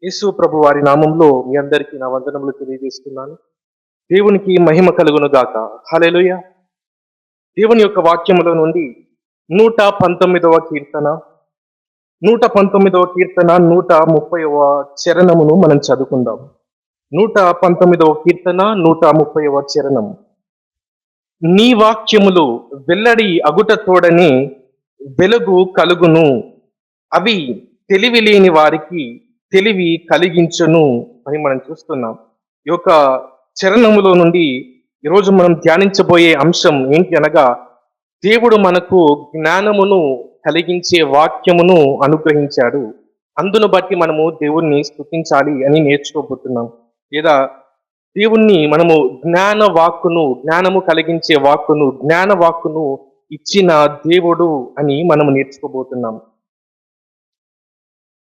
యేసు ప్రభు వారి నామంలో మీ అందరికీ నా వందనములు తెలియజేస్తున్నాను. దేవునికి మహిమ కలుగును గాక. హల్లెలూయా. దేవుని యొక్క వాక్యములో నుండి 119వ కీర్తన, 119వ కీర్తన, 130వ చరణమును మనం చదువుకుందాం. 119వ కీర్తన, 130వ చరణం. నీ వాక్యములు వెల్లడి అగుట తోడని వెలుగు కలుగును. అవి తెలివి లేని వారికి తెలివి కలిగించును అని మనం చూస్తున్నాం. ఈ యొక్క చరణములో నుండి ఈరోజు మనం ధ్యానించబోయే అంశం ఏంటి అనగా, దేవుడు మనకు జ్ఞానమును కలిగించే వాక్యమును అనుగ్రహించాడు. అందును బట్టి మనము దేవుణ్ణి స్తుతించాలి అని నేర్చుకోబోతున్నాం. లేదా దేవుణ్ణి మనము జ్ఞానము కలిగించే వాక్కును, జ్ఞాన వాక్కును ఇచ్చిన దేవుడు అని మనము నేర్చుకోబోతున్నాం.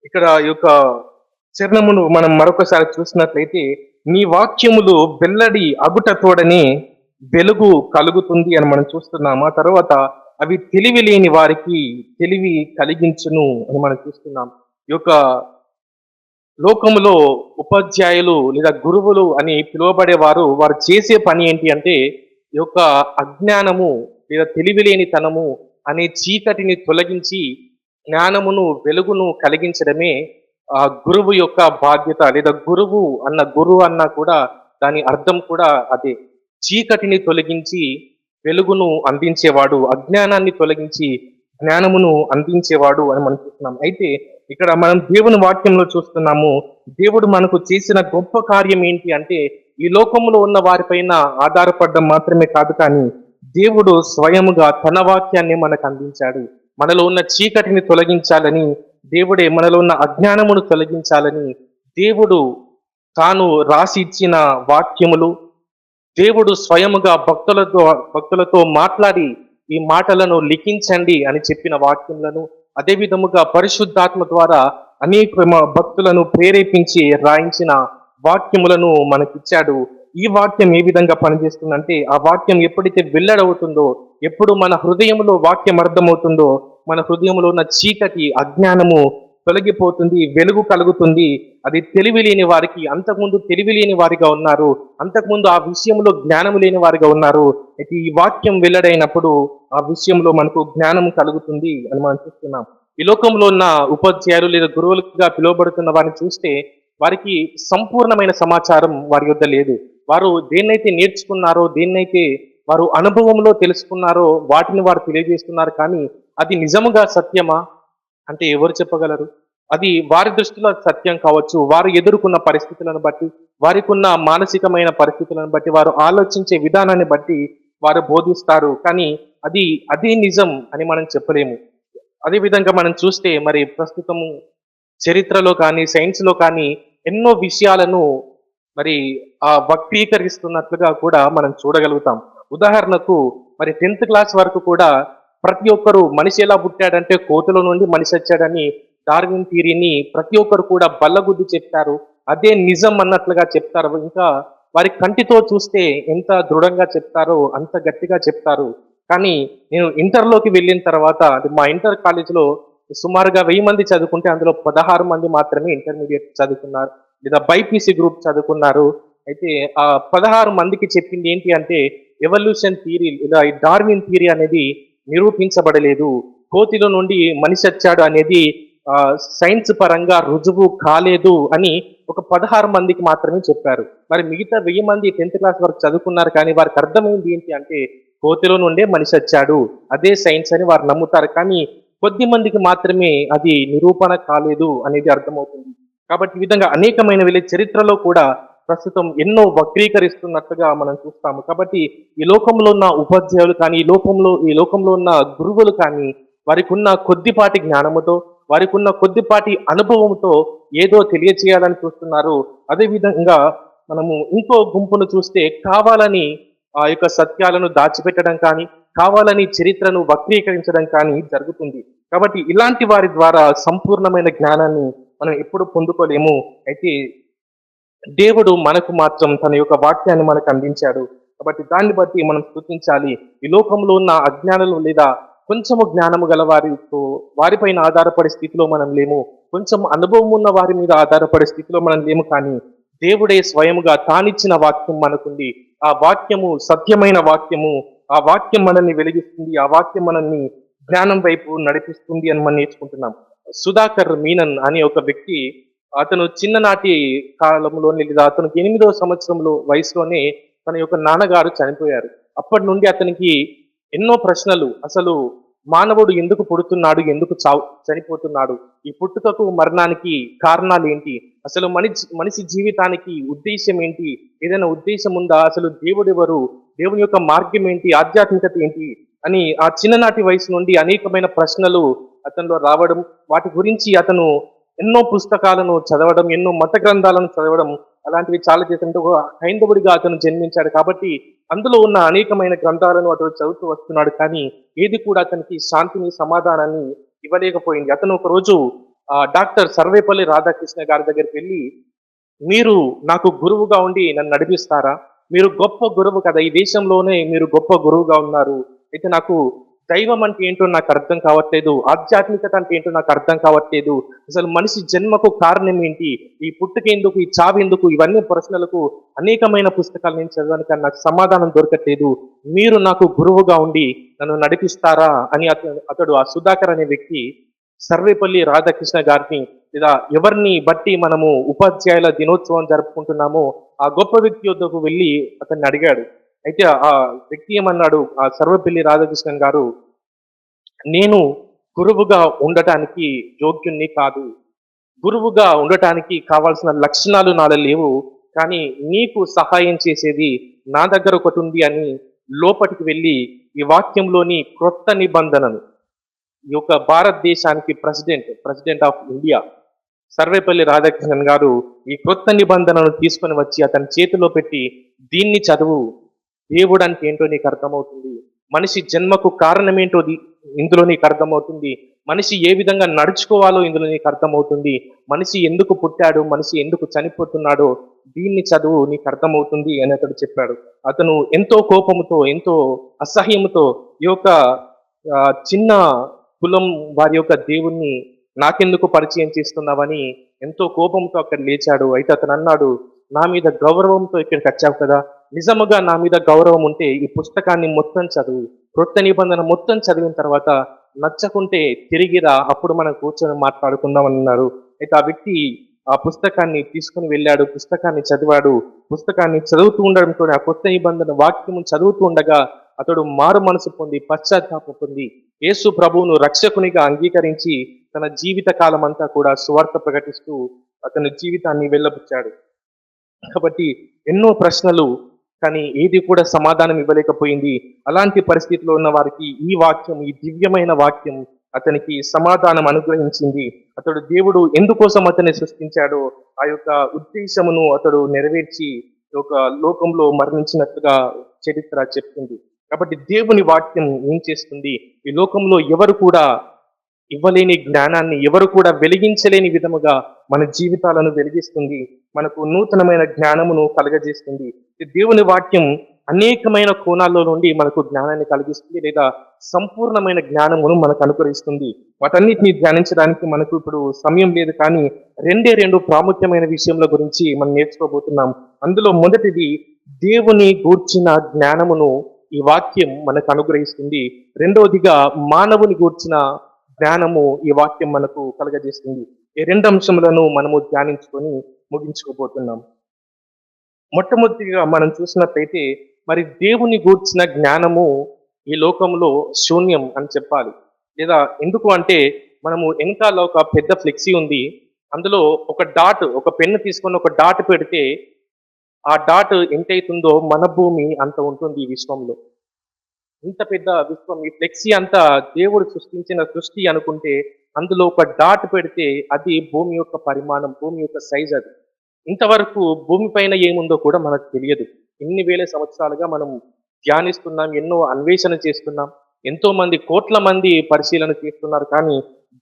ఇక్కడ ఈ యొక్క చరణమును మనం మరొకసారి చూసినట్లయితే, నీ వాక్యములు వెల్లడి అగుట తోడనే వెలుగు కలుగుతుంది అని మనం చూస్తున్నాం. ఆ తర్వాత అవి తెలివి లేని వారికి తెలివి కలిగించును అని మనం చూస్తున్నాం. ఈ యొక్క లోకములో ఉపాధ్యాయులు లేదా గురువులు అని పిలువబడే వారు చేసే పని ఏంటి అంటే, ఈ యొక్క అజ్ఞానము లేదా తెలివిలేనితనము అనే చీకటిని తొలగించి జ్ఞానమును వెలుగును కలిగించడమే ఆ గురువు యొక్క బాధ్యత. లేదా గురువు అన్న కూడా దాని అర్థం కూడా అదే. చీకటిని తొలగించి వెలుగును అందించేవాడు, అజ్ఞానాన్ని తొలగించి జ్ఞానమును అందించేవాడు అని మనం చూస్తున్నాం. అయితే ఇక్కడ మనం దేవుని వాక్యంలో చూస్తున్నాము, దేవుడు మనకు చేసిన గొప్ప కార్యం ఏంటి అంటే, ఈ లోకంలో ఉన్న వారిపైన ఆధారపడడం మాత్రమే కాదు, కానీ దేవుడు స్వయముగా తన వాక్యాన్ని మనకు అందించాడు. మనలో ఉన్న చీకటిని తొలగించాలని, దేవుడే మనలో ఉన్న అజ్ఞానమును తొలగించాలని దేవుడు తాను రాసి ఇచ్చిన వాక్యములు, దేవుడు స్వయముగా భక్తులతో మాట్లాడి ఈ మాటలను లిఖించండి అని చెప్పిన వాక్యములను, అదే విధముగా పరిశుద్ధాత్మ ద్వారా అనేక భక్తులను ప్రేరేపించి రాయించిన వాక్యములను మనకిచ్చాడు. ఈ వాక్యం ఏ విధంగా పనిచేస్తుందంటే, ఆ వాక్యం ఎప్పుడైతే వెల్లడవుతుందో, ఎప్పుడు మన హృదయంలో వాక్యం అర్థమవుతుందో, మన హృదయంలో ఉన్న చీకటి అజ్ఞానము తొలగిపోతుంది, వెలుగు కలుగుతుంది. అది తెలివి లేని వారికి, అంతకుముందు తెలివి లేని వారిగా ఉన్నారు, అంతకుముందు ఆ విషయంలో జ్ఞానము లేని వారిగా ఉన్నారు. అయితే ఈ వాక్యం వెల్లడైనప్పుడు ఆ విషయంలో మనకు జ్ఞానం కలుగుతుంది అని మనం చూస్తున్నాం. ఈ లోకంలో ఉన్న ఉపాధ్యాయులు లేదా గురువులుగా పిలువబడుతున్న వారిని చూస్తే, వారికి సంపూర్ణమైన సమాచారం వారి యొద్ద లేదు. వారు దేన్నైతే నేర్చుకున్నారో, దేన్నైతే వారు అనుభవంలో తెలుసుకున్నారో వాటిని వారు తెలియజేస్తున్నారు. కానీ అది నిజముగా సత్యమా అంటే ఎవరు చెప్పగలరు? అది వారి దృష్టిలో సత్యం కావచ్చు. వారు ఎదుర్కొన్న పరిస్థితులను బట్టి, వారికి ఉన్న మానసికమైన పరిస్థితులను బట్టి, వారు ఆలోచించే విధానాన్ని బట్టి వారు బోధిస్తారు. కానీ అది నిజం అని మనం చెప్పలేము. అదే విధంగా మనం చూస్తే, మరి ప్రస్తుతము చరిత్రలో కానీ, సైన్స్ లో కానీ ఎన్నో విషయాలను మరి వక్రీకరిస్తున్నట్లుగా కూడా మనం చూడగలుగుతాం. ఉదాహరణకు, మరి 10th క్లాస్ వరకు కూడా ప్రతి ఒక్కరు మనిషి ఎలా పుట్టాడంటే కోతుల నుండి మనిషి వచ్చాడని డార్విన్ థియరీని ప్రతి ఒక్కరు కూడా బల్లగుద్ది చెప్తారు. అదే నిజం అన్నట్లుగా చెప్తారు. ఇంకా వారి కంటితో చూస్తే ఎంత దృఢంగా చెప్తారో అంత గట్టిగా చెప్తారు. కానీ నేను ఇంటర్లోకి వెళ్ళిన తర్వాత, మా ఇంటర్ కాలేజీలో సుమారుగా 1000 మంది చదువుకుంటే అందులో 16 మంది మాత్రమే ఇంటర్మీడియట్ చదువుకున్నారు, లేదా బైపీసీ గ్రూప్ చదువుకున్నారు. అయితే ఆ 16 మందికి చెప్పింది ఏంటి అంటే, ఎవల్యూషన్ థియరీ లేదా ఈ డార్విన్ థియరీ అనేది నిరూపించబడలేదు, కోతిలో నుండి మనిషి వచ్చాడు అనేది సైన్స్ పరంగా రుజువు కాలేదు అని ఒక 16 మందికి మాత్రమే చెప్పారు. మరి మిగతా 1000 మంది 10th క్లాస్ వరకు చదువుకున్నారు, కానీ వారికి అర్థమైంది ఏంటి అంటే, కోతిలో నుండే మనిషి వచ్చాడు, అదే సైన్స్ అని వారు నమ్ముతారు. కానీ కొద్ది మందికి మాత్రమే అది నిరూపణ కాలేదు అనేది అర్థమవుతుంది. కాబట్టి ఈ విధంగా అనేకమైన చరిత్రలో కూడా ప్రస్తుతం ఎన్నో వక్రీకరిస్తున్నట్టుగా మనం చూస్తాము. కాబట్టి ఈ లోకంలో ఉన్న ఉపాధ్యాయులు కానీ, ఈ లోకంలో ఉన్న గురువులు కానీ, వారికి ఉన్న కొద్దిపాటి జ్ఞానముతో, వారికి ఉన్న కొద్దిపాటి అనుభవంతో ఏదో తెలియచేయాలని చూస్తున్నారు. అదే విధంగా మనము ఇంకో గుంపును చూస్తే, కావాలని ఆ యొక్క సత్యాలను దాచిపెట్టడం కానీ, కావాలని చరిత్రను వక్రీకరించడం కానీ జరుగుతుంది. కాబట్టి ఇలాంటి వారి ద్వారా సంపూర్ణమైన జ్ఞానాన్ని మనం ఎప్పుడు పొందుకోలేము. అయితే దేవుడు మనకు మాత్రం తన యొక్క వాక్యాన్ని మనకు అందించాడు. కాబట్టి దాన్ని బట్టి మనం స్తుతించాలి. ఈ లోకంలో ఉన్న అజ్ఞానులు లేదా కొంచెము జ్ఞానము గల వారిపైన ఆధారపడే స్థితిలో మనం లేము. కొంచెం అనుభవం ఉన్న వారి మీద ఆధారపడే స్థితిలో మనం లేము. కానీ దేవుడే స్వయముగా తానిచ్చిన వాక్యం మనకుంది. ఆ వాక్యము సత్యమైన వాక్యము. ఆ వాక్యం మనల్ని వెలిగిస్తుంది. ఆ వాక్యం మనల్ని జ్ఞానం వైపు నడిపిస్తుంది అని మనం నేర్చుకుంటున్నాం. సుధాకర్ మీనన్ అనే ఒక వ్యక్తి, అతను చిన్ననాటి కాలంలోనే, లేదా అతనికి 8వ సంవత్సరంలో వయసులోనే తన యొక్క నాన్నగారు చనిపోయారు. అప్పటి నుండి అతనికి ఎన్నో ప్రశ్నలు. అసలు మానవుడు ఎందుకు పుడుతున్నాడు? ఎందుకు చనిపోతున్నాడు? ఈ పుట్టుకకు మరణానికి కారణాలు ఏంటి? అసలు మనిషి జీవితానికి ఉద్దేశం ఏంటి? ఏదైనా ఉద్దేశం ఉందా? అసలు దేవుడెవరు? దేవుని యొక్క మార్గం ఏంటి? ఆధ్యాత్మికత ఏంటి? అని ఆ చిన్ననాటి వయసు నుండి అనేకమైన ప్రశ్నలు అతనిలో రావడం, వాటి గురించి అతను ఎన్నో పుస్తకాలను చదవడం, ఎన్నో మత గ్రంథాలను చదవడం, అలాంటివి చాలా చేస్తుంటే ఒక హైందవుడిగా అతను జన్మించాడు కాబట్టి అందులో ఉన్న అనేకమైన గ్రంథాలను అతను చదువుతూ వస్తున్నాడు. కానీ ఏది కూడా అతనికి శాంతిని, సమాధానాన్ని ఇవ్వలేకపోయింది. అతను ఒక రోజు డాక్టర్ సర్వేపల్లి రాధాకృష్ణ గారి దగ్గరికి వెళ్ళి, మీరు నాకు గురువుగా ఉండి నన్ను నడిపిస్తారా? మీరు గొప్ప గురువు కదా! ఈ దేశంలోనే మీరు గొప్ప గురువుగా ఉన్నారు. అయితే నాకు దైవం అంటే ఏంటో నాకు అర్థం కావట్లేదు. ఆధ్యాత్మికత అంటే ఏంటో నాకు అర్థం కావట్లేదు. అసలు మనిషి జన్మకు కారణం ఏంటి? ఈ పుట్టుకెందుకు? ఈ చావెందుకు? ఇవన్నీ ప్రశ్నలకు అనేకమైన పుస్తకాలు నేను చదివాను, కానీ నాకు సమాధానం దొరకట్లేదు. మీరు నాకు గురువుగా ఉండి నన్ను నడిపిస్తారా అని అతడు ఆ సుధాకర్ అనే వ్యక్తి సర్వేపల్లి రాధాకృష్ణ గారిని, లేదా ఎవరిని బట్టి మనము ఉపాధ్యాయుల దినోత్సవం జరుపుకుంటున్నామో ఆ గొప్ప వ్యక్తి వద్దకు వెళ్ళి అతన్ని అడిగాడు. అయితే ఆ వ్యక్తి ఏమన్నాడు, ఆ సర్వేపల్లి రాధాకృష్ణన్ గారు, నేను గురువుగా ఉండటానికి యోగ్యుణ్ణి కాదు. గురువుగా ఉండటానికి కావాల్సిన లక్షణాలు నాలో లేవు. కానీ నీకు సహాయం చేసేది నా దగ్గర ఒకటి ఉంది అని లోపటికి వెళ్ళి ఈ వాక్యంలోని క్రొత్త నిబంధనను, ఈ యొక్క భారతదేశానికి president of India Sarvepalli Radhakrishnan గారు ఈ క్రొత్త నిబంధనను తీసుకొని వచ్చి అతని చేతిలో పెట్టి, దీన్ని చదువు. దేవుడు అంటే ఏంటో నీకు అర్థమవుతుంది. మనిషి జన్మకు కారణం ఏంటో ఇందులో నీకు అర్థమవుతుంది. మనిషి ఏ విధంగా నడుచుకోవాలో ఇందులో నీకు అర్థమవుతుంది. మనిషి ఎందుకు పుట్టాడు, మనిషి ఎందుకు చనిపోతున్నాడో దీన్ని చదువు, నీకు అర్థమవుతుంది అని అతడు చెప్పాడు. అతను ఎంతో కోపముతో, ఎంతో అసహ్యముతో ఈ యొక్క చిన్న కులం వారి యొక్క దేవుణ్ణి నాకెందుకు పరిచయం చేస్తున్నావని ఎంతో కోపంతో అక్కడ లేచాడు. అయితే అతను అన్నాడు, నా మీద గౌరవంతో ఇక్కడికి వచ్చావు కదా, నిజముగా నా మీద గౌరవం ఉంటే ఈ పుస్తకాన్ని మొత్తం చదువు, క్రొత్త నిబంధన మొత్తం చదివిన తర్వాత నచ్చకుంటే తిరిగిరా, అప్పుడు మనం కూర్చొని మాట్లాడుకుందాం అన్నారు. అయితే ఆ వ్యక్తి ఆ పుస్తకాన్ని తీసుకుని వెళ్ళాడు, పుస్తకాన్ని చదివాడు. పుస్తకాన్ని చదువుతూ ఉండడంతో ఆ కొత్త నిబంధన వాక్యము చదువుతూ ఉండగా అతడు మారు మనసు పొంది, పశ్చాత్తాపం పొంది, యేసు ప్రభువును రక్షకునిగా అంగీకరించి తన జీవిత కాలం అంతా కూడా సువార్త ప్రకటిస్తూ అతని జీవితాన్ని వెళ్ళబుచ్చాడు. కాబట్టి ఎన్నో ప్రశ్నలు, కానీ ఏది కూడా సమాధానం ఇవ్వలేకపోయింది. అలాంటి పరిస్థితిలో ఉన్న వారికి ఈ వాక్యం, ఈ దివ్యమైన వాక్యం అతనికి సమాధానం అనుగ్రహించింది. అతడు దేవుడు ఎందుకోసం అతన్ని సృష్టించాడో ఆ యొక్క ఉద్దేశమును అతడు నెరవేర్చి ఒక లోకంలో మరణించినట్టుగా చరిత్ర చెప్తుంది. కాబట్టి దేవుని వాక్యం ఏం చేస్తుంది? ఈ లోకంలో ఎవరు కూడా ఇవ్వలేని జ్ఞానాన్ని, ఎవరు కూడా వెలిగించలేని విధముగా మన జీవితాలను వెలిగిస్తుంది. మనకు నూతనమైన జ్ఞానమును కలగజేస్తుంది. దేవుని వాక్యం అనేకమైన కోణాల్లో నుండి మనకు జ్ఞానాన్ని కలిగిస్తుంది, లేదా సంపూర్ణమైన జ్ఞానమును మనకు అనుగ్రహిస్తుంది. వాటన్నిటిని ధ్యానించడానికి మనకు ఇప్పుడు సమయం లేదు, కానీ రెండు ప్రాముఖ్యమైన విషయముల గురించి మనం నేర్చుకోబోతున్నాం. అందులో మొదటిది, దేవుని గూర్చిన జ్ఞానమును ఈ వాక్యం మనకు అనుగ్రహిస్తుంది. రెండవదిగా, మానవుని గూర్చిన జ్ఞానము ఈ వాక్యం మనకు కలగజేస్తుంది. ఈ రెండు అంశములను మనము ధ్యానించుకొని ముగించుకోబోతున్నాం. మొట్టమొదటిగా మనం చూసినట్లయితే, మరి దేవుని గూర్చిన జ్ఞానము ఈ లోకంలో శూన్యం అని చెప్పాలి. లేదా ఎందుకు అంటే, మనము వెనకాల ఒక పెద్ద ఫ్లెక్సీ ఉంది. అందులో ఒక డాట్, ఒక పెన్ను తీసుకొని ఒక డాట్ పెడితే ఆ డాట్ ఎంతైతుందో మన భూమి అంత ఉంటుంది ఈ విశ్వంలో. ఇంత పెద్ద విశ్వం, ఈ ఫ్లెక్సీ అంతా దేవుడు సృష్టించిన సృష్టి అనుకుంటే, అందులో ఒక డాట్ పెడితే అది భూమి యొక్క పరిమాణం, భూమి యొక్క సైజ్ అది. ఇంతవరకు భూమి పైన ఏముందో కూడా మనకు తెలియదు. ఇన్ని వేల సంవత్సరాలుగా మనం ధ్యానిస్తున్నాం, ఎన్నో అన్వేషణ చేస్తున్నాం, ఎంతో మంది, కోట్ల మంది పరిశీలన చేస్తున్నారు, కానీ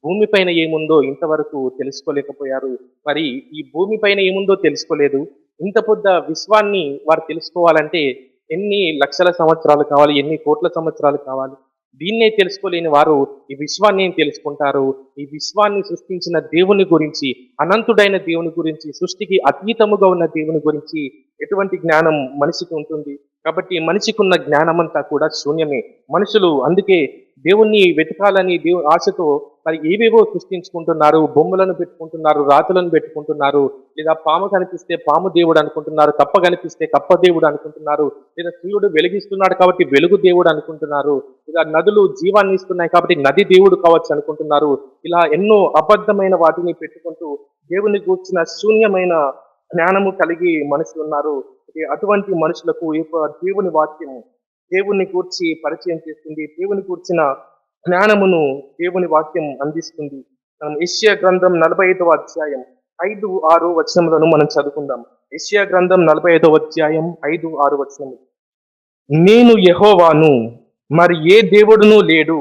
భూమి పైన ఏముందో ఇంతవరకు తెలుసుకోలేకపోయారు. మరి ఈ భూమి పైన ఏముందో తెలుసుకోలేదు. ఇంత పెద్ద విశ్వాన్ని వారు తెలుసుకోవాలంటే ఎన్ని లక్షల సంవత్సరాలు కావాలి, ఎన్ని కోట్ల సంవత్సరాలు కావాలి? దీన్నే తెలుసుకోలేని వారు ఈ విశ్వాన్ని ఏం తెలుసుకుంటారు? ఈ విశ్వాన్ని సృష్టించిన దేవుని గురించి, అనంతుడైన దేవుని గురించి, సృష్టికి అతీతముగా ఉన్న దేవుని గురించి ఎటువంటి జ్ఞానం మనిషికి ఉంటుంది? కాబట్టి మనిషికి ఉన్న జ్ఞానమంతా కూడా శూన్యమే. మనుషులు అందుకే దేవుణ్ణి వెతకాలని ఆశతో మరి ఏవేవో సృష్టించుకుంటున్నారు, బొమ్మలను పెట్టుకుంటున్నారు, రాతులను పెట్టుకుంటున్నారు, లేదా పాము కనిపిస్తే పాము దేవుడు అనుకుంటున్నారు, కప్ప కనిపిస్తే కప్ప దేవుడు అనుకుంటున్నారు, లేదా సూర్యుడు వెలిగిస్తున్నాడు కాబట్టి వెలుగు దేవుడు అనుకుంటున్నారు, ఇలా నదులు జీవాన్ని ఇస్తున్నాయి కాబట్టి నది దేవుడు కావచ్చు అనుకుంటున్నారు. ఇలా ఎన్నో అబద్ధమైన వాటిని పెట్టుకుంటూ దేవుని గూర్చిన శూన్యమైన జ్ఞానము కలిగి మనుషులు ఉన్నారు. అటువంటి మనుషులకు ఈ యొక్క దేవుని వాక్యము దేవుని గూర్చి పరిచయం చేస్తుంది. దేవుని గూర్చిన జ్ఞానమును దేవుని వాక్యం అందిస్తుంది. మనం యెషయా గ్రంథం 45వ అధ్యాయం 5, 6 వచనములను మనం చదువుకుందాం. యెషయా గ్రంథం 45వ అధ్యాయం 5, 6 వచనములు. నేను యెహోవాను, మరి ఏ దేవుడును లేడు,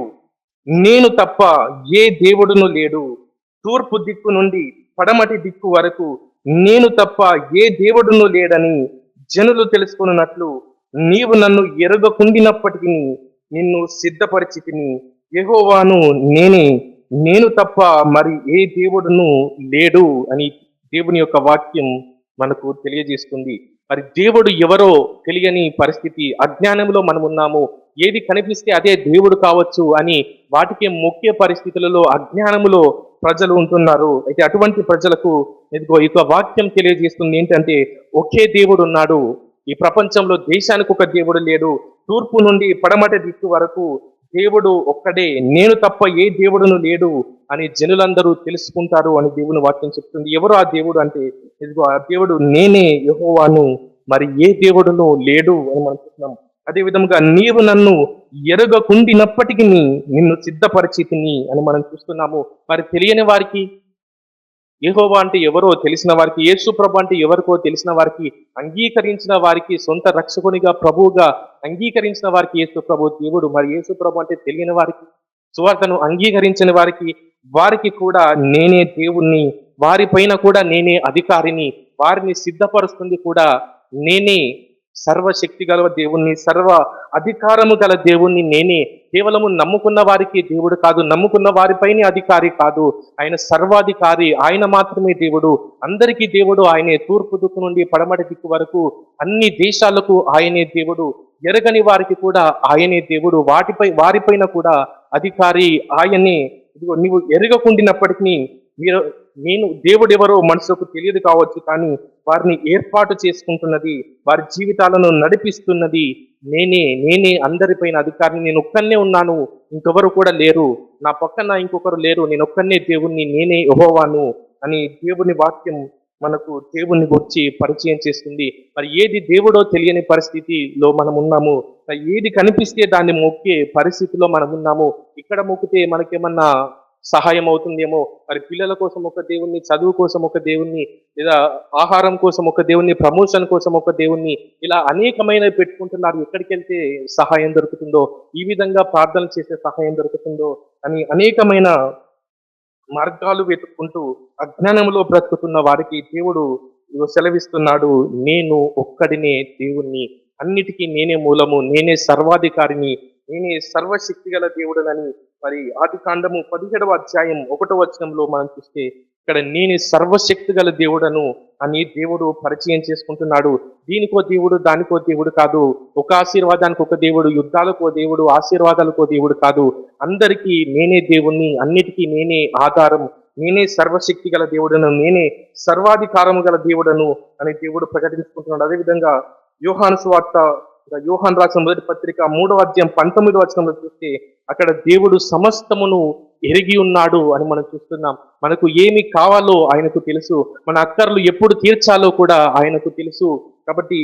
నేను తప్ప ఏ దేవుడును లేడు. తూర్పు దిక్కు నుండి పడమటి దిక్కు వరకు నేను తప్ప ఏ దేవుడును లేడని జనులు తెలుసుకున్నట్లు నీవు నన్ను ఎరుగకుండినప్పటికీ నిన్ను సిద్ధపరిచితిని. యెహోవాను నేనే, నేను తప్ప మరి ఏ దేవుడును లేడు అని దేవుని యొక్క వాక్యం మనకు తెలియజేస్తుంది. మరి దేవుడు ఎవరో తెలియని పరిస్థితి, అజ్ఞానంలో మనం ఉన్నాము. ఏది కనిపిస్తే అదే దేవుడు కావచ్చు అని వాటికి ముఖ్య పరిస్థితులలో అజ్ఞానములో ప్రజలు ఉంటున్నారు. అయితే అటువంటి ప్రజలకు ఇదిగో ఈ వాక్యం తెలియజేస్తుంది ఏంటంటే ఒకే దేవుడు ఉన్నాడు. ఈ ప్రపంచంలో దేశానికి ఒక దేవుడు లేడు. తూర్పు నుండి పడమటి దిక్కు వరకు దేవుడు ఒక్కడే, నేను తప్ప ఏ దేవుడును లేడు అని జనులందరూ తెలుసుకుంటారు అని దేవుని వాక్యం చెప్తుంది. ఎవరు ఆ దేవుడు అంటే ఇదిగో ఆ దేవుడు నేనే యెహోవాను, మరి ఏ దేవుడును లేడు అని మనం చూస్తున్నాం. అదే విధముగా నీవు నన్ను ఎరుగకుండినప్పటికీ నిన్ను సిద్ధపరిచితిని అని మనం చూస్తున్నాము. మరి తెలియని వారికి యెహోవా అంటే ఎవరో తెలిసిన వారికి, యేసు ప్రభు అంటే ఎవరికో తెలిసిన వారికి, అంగీకరించిన వారికి, సొంత రక్షకునిగా ప్రభువుగా అంగీకరించిన వారికి యేసు ప్రభు దేవుడు. మరి యేసు ప్రభు అంటే తెలియని వారికి, సువార్తను అంగీకరించిన వారికి, వారికి కూడా నేనే దేవుణ్ణి, వారిపైన కూడా నేనే అధికారిని, వారిని సిద్ధపరుస్తుంది కూడా నేనే, సర్వశక్తి గల దేవుణ్ణి, సర్వ అధికారము గల దేవుణ్ణి నేనే. కేవలము నమ్ముకున్న వారికి దేవుడు కాదు, నమ్ముకున్న వారిపైనే అధికారి కాదు, ఆయన సర్వాధికారి, ఆయన మాత్రమే దేవుడు, అందరికీ దేవుడు ఆయనే. తూర్పు దిక్కు నుండి పడమటి దిక్కు వరకు అన్ని దేశాలకు ఆయనే దేవుడు. ఎరగని వారికి కూడా ఆయనే దేవుడు, వారిపైన కూడా అధికారి ఆయనే. ఇదిగో నీవు ఎరగకుండినప్పటికీ నేను దేవుడు ఎవరో మనసుకు తెలియదు కావచ్చు, కానీ వారిని ఏర్పాటు చేసుకుంటున్నది, వారి జీవితాలను నడిపిస్తున్నది నేనే అందరిపైన అధికారిని. నేను ఒక్కనే ఉన్నాను, ఇంకెవరు కూడా లేరు, నా పక్కన ఇంకొకరు లేరు, నేను ఒక్కనే దేవుణ్ణి, నేనే యెహోవాను అని దేవుని వాక్యం మనకు దేవుని గురించి పరిచయం చేస్తుంది. మరి ఏది దేవుడో తెలియని పరిస్థితిలో మనం ఉన్నాము, ఏది కనిపిస్తే దాన్ని మొక్కే పరిస్థితిలో మనం ఉన్నాము. ఇక్కడ మొక్కితే మనకేమన్నా సహాయం అవుతుందేమో, మరి పిల్లల కోసం ఒక దేవుణ్ణి, చదువు కోసం ఒక దేవుణ్ణి, లేదా ఆహారం కోసం ఒక దేవుణ్ణి, ప్రమోషన్ కోసం ఒక దేవుణ్ణి, ఇలా అనేకమైన పెట్టుకుంటున్నారు. ఎక్కడికి వెళ్తే సహాయం దొరుకుతుందో, ఈ విధంగా ప్రార్థన చేసే సహాయం దొరుకుతుందో అని అనేకమైన మార్గాలు వెతుక్కుంటూ అజ్ఞానంలో బ్రతుకుతున్న వారికి దేవుడు సెలవిస్తున్నాడు, నేను ఒక్కడినే దేవుణ్ణి, అన్నిటికీ నేనే మూలము, నేనే సర్వాధికారిని, నేనే సర్వశక్తి గల దేవుడనని. మరి ఆది కాండము 17వ అధ్యాయం 1వ వచనంలో మనం చూస్తే ఇక్కడ నేనే సర్వశక్తి గల దేవుడను అని దేవుడు పరిచయం చేసుకుంటున్నాడు. దీనికో దేవుడు, దానికో దేవుడు కాదు, ఒక ఆశీర్వాదానికి ఒక దేవుడు, యుద్ధాలకో దేవుడు, ఆశీర్వాదాలకో దేవుడు కాదు, అందరికీ నేనే దేవుణ్ణి, అన్నిటికీ నేనే ఆధారం, నేనే సర్వశక్తి గల దేవుడను, నేనే సర్వాధికారము గల దేవుడను అని దేవుడు ప్రకటించుకుంటున్నాడు. అదేవిధంగా యోహాను సువార్త, యోహాను రాసిన మొదటి పత్రిక 3వ అధ్యాయం 19వ వచనంలో చూస్తే అక్కడ దేవుడు సమస్తమును ఎరిగి ఉన్నాడు అని మనం చూస్తున్నాం. మనకు ఏమి కావాలో ఆయనకు తెలుసు, మన అక్కర్లు ఎప్పుడు తీర్చాలో కూడా ఆయనకు తెలుసు. కాబట్టి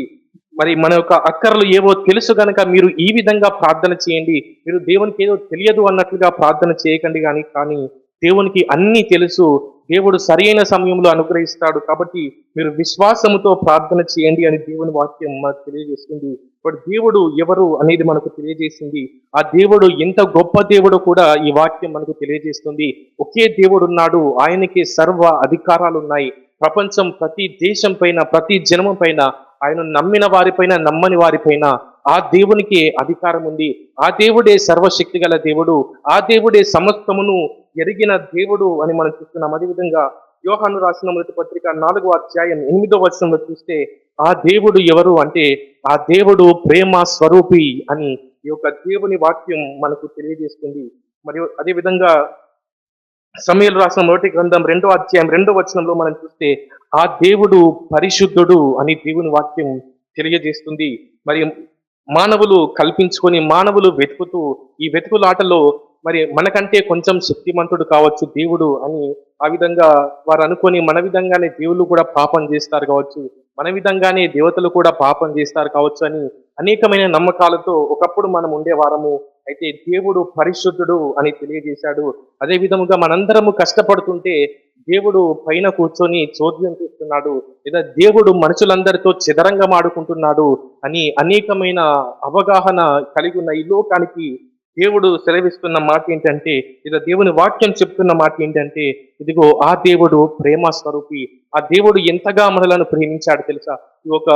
మరి మన యొక్క అక్కర్లు ఏవో తెలుసు గనక మీరు ఈ విధంగా ప్రార్థన చేయండి. మీరు దేవునికి ఏదో తెలియదు అన్నట్లుగా ప్రార్థన చేయకండి కానీ దేవునికి అన్నీ తెలుసు. దేవుడు సరైన సమయంలో అనుగ్రహిస్తాడు. కాబట్టి మీరు విశ్వాసముతో ప్రార్థన చేయండి అని దేవుని వాక్యం మనకు తెలియజేస్తుంది. ఇప్పుడు దేవుడు ఎవరు అనేది మనకు తెలియజేసింది. ఆ దేవుడు ఎంత గొప్ప దేవుడు కూడా ఈ వాక్యం మనకు తెలియజేస్తుంది. ఒకే దేవుడు ఉన్నాడు, ఆయనకి సర్వ అధికారాలు ఉన్నాయి. ప్రపంచం ప్రతి దేశం పైన, ప్రతి జన్మం పైన, ఆయన నమ్మిన వారిపైన, నమ్మని వారిపైన ఆ దేవునికే అధికారం ఉంది. ఆ దేవుడే సర్వశక్తి గల దేవుడు. ఆ దేవుడే సమస్తమును ఎరిగిన దేవుడు అని మనం చూస్తున్నాం. అదేవిధంగా యోహాను రాసిన మొదటి పత్రిక 4వ అధ్యాయం 8వ వచనంలో చూస్తే ఆ దేవుడు ఎవరు అంటే ఆ దేవుడు ప్రేమ స్వరూపి అని ఈ యొక్క దేవుని వాక్యం మనకు తెలియజేస్తుంది. మరియు అదే విధంగా సమూయేలు రాసిన మొదటి గ్రంథం 2వ అధ్యాయం 2వ వచనంలో మనం చూస్తే ఆ దేవుడు పరిశుద్ధుడు అని దేవుని వాక్యం తెలియజేస్తుంది. మరి మానవులు కల్పించుకొని మానవులు వెతుకుతూ ఈ వెతుకులాటలో మరి మనకంటే కొంచెం శక్తిమంతుడు కావచ్చు దేవుడు అని ఆ విధంగా వారు అనుకొని మన విధంగానే దేవుళ్ళు కూడా పాపం చేస్తారు కావచ్చు, మన విధంగానే దేవతలు కూడా పాపం చేస్తారు కావచ్చు అని అనేకమైన నమ్మకాలతో ఒకప్పుడు మనం ఉండేవారము. అయితే దేవుడు పరిశుద్ధుడు అని తెలియజేశాడు. అదే విధముగా మనందరము కష్టపడుతుంటే దేవుడు పైన కూర్చొని చోద్యం చేస్తున్నాడు, లేదా దేవుడు మనుషులందరితో చదరంగం ఆడుకుంటున్నాడు అని అనేకమైన అవగాహన కలిగి ఉన్న ఈ లోకానికి దేవుడు సెలవిస్తున్న మాట ఏంటంటే, లేదా దేవుని వాక్యం చెప్తున్న మాట ఏంటంటే, ఇదిగో ఆ దేవుడు ప్రేమ స్వరూపి. ఆ దేవుడు ఎంతగా మనలను ప్రేమించాడు తెలుసా? ఈ ఒక